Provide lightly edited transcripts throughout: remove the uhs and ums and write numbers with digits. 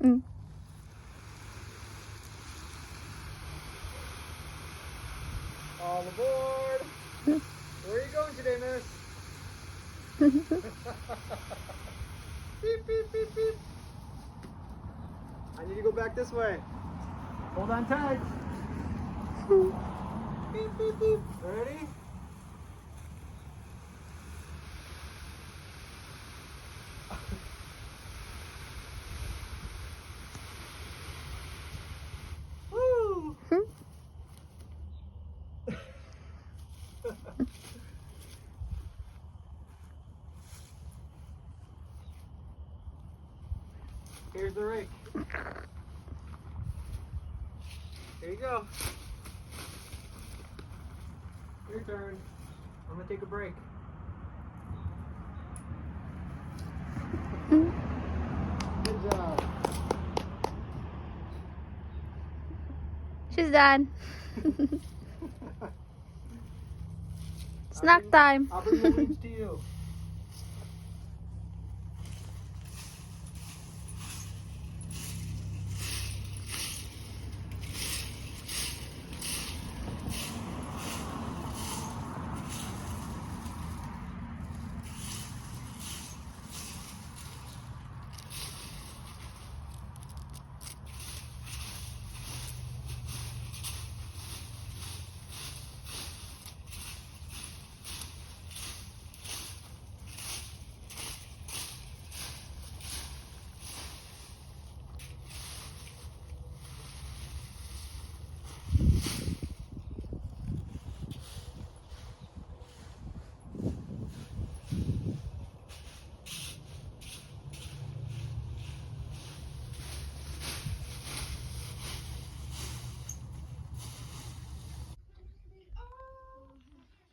Mm. All aboard! Where are you going today, miss? Beep, beep, beep, beep. I need to go back this way. Hold on tight. Beep, beep, beep. Ready? Woo! Here's the rake. Here you go. Your turn. I'm gonna take a break. Good job. She's done. Snack time. I'll bring the leaves to you.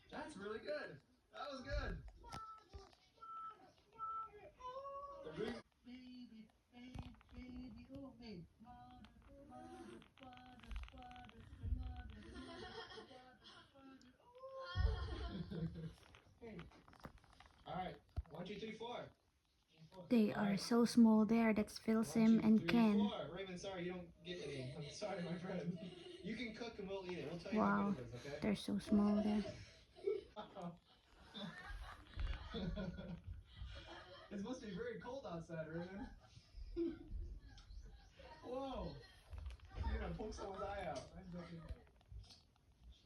That's really good. That was good. Alright. 1, 2, 3, 4. They are so small there. That's Philsim and Ken. Raven, sorry you don't get any. I'm sorry, my friend. You can cook and we'll eat it. We'll tell you how Wow, good it is, okay? they're so small there. It's supposed to be very cold outside, Raven. Whoa! You're gonna poke someone's eye out. I'm joking.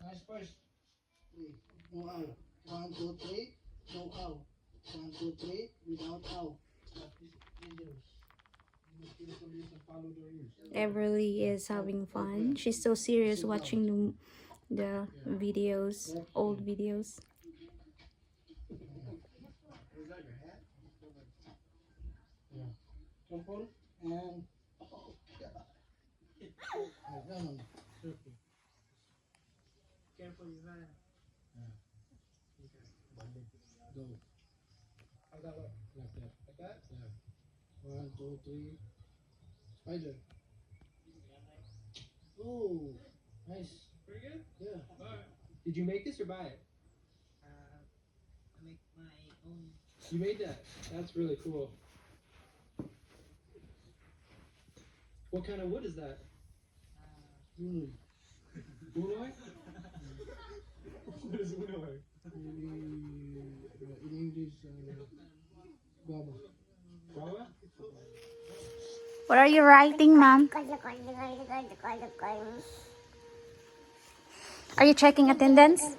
Nice push. No ow. 1, 2, 3. No ow. 1, 2, 3. Without ow. That is dangerous. You must kill police and follow the rules. Everly is having fun. She's so serious watching the videos, old videos. Is that your hat? Yeah. Careful and. Oh, God. No, no, no. Careful. Careful your hand. Go. How's that look? Like that. Like that? Yeah. 1, 2, 3. Spider. Oh, nice. Pretty good? Yeah. Alright. Did you make this or buy it? I make my own. You made that? That's really cool. What kind of wood is that? Mm. Unoy? What is unoy? In English, guava. Guava? What are you writing, Mom? Are you checking attendance?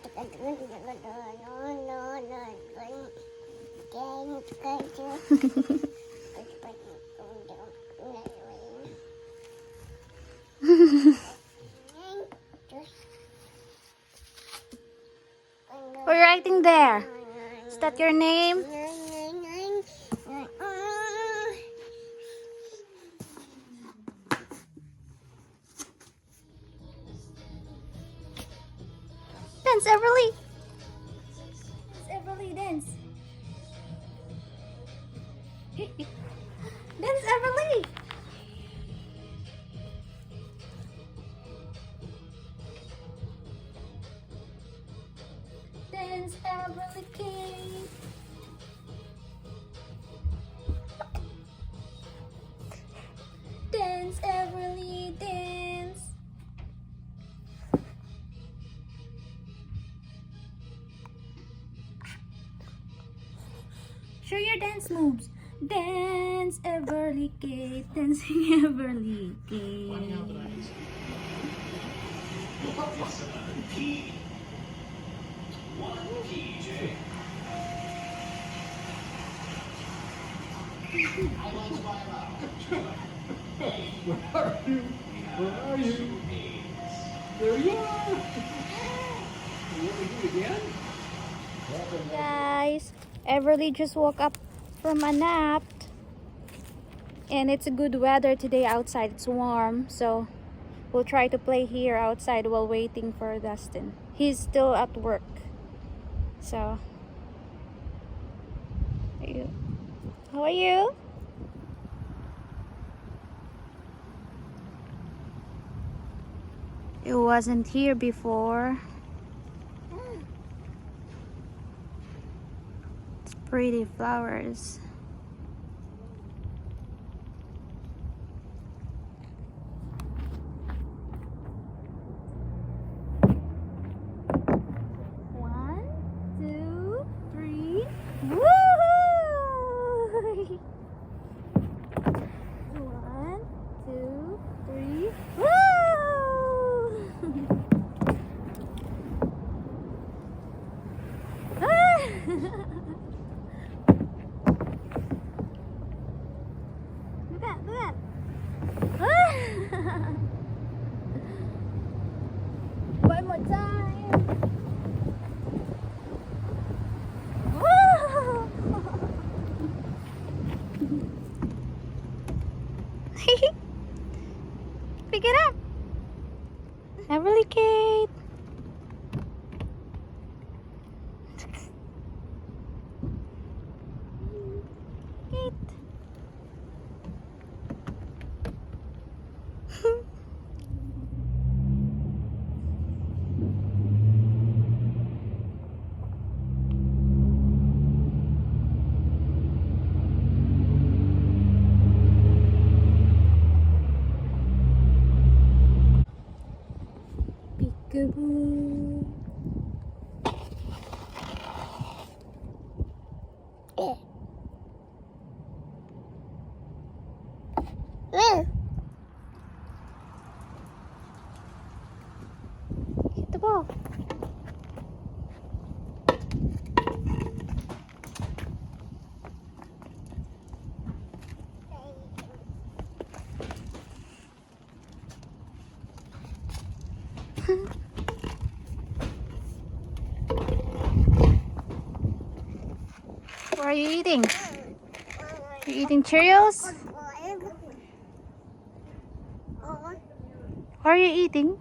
What are you writing there? Is that your name? Dance, Everly. Everly, dance. Dance, Everly. Dance, Everly King. Show your dance moves. Dance, Everly Kate. Dancing, Everly Kate. Where are you? Where are you? There you are! You want to do it again? Guys, Everly just woke up from a nap. And it's a good weather today outside. It's warm. So we'll try to play here outside while waiting for Dustin. He's still at work. So, how are you? It wasn't here before. It's pretty flowers. One, two, three. Woohoo! One, two, three. Woo! Look at, look at. One more time. Woo! Pick it up. Everly Kate. Kate. Peekaboo. Hit the ball. What are you eating? You eating Cheerios? What are you eating?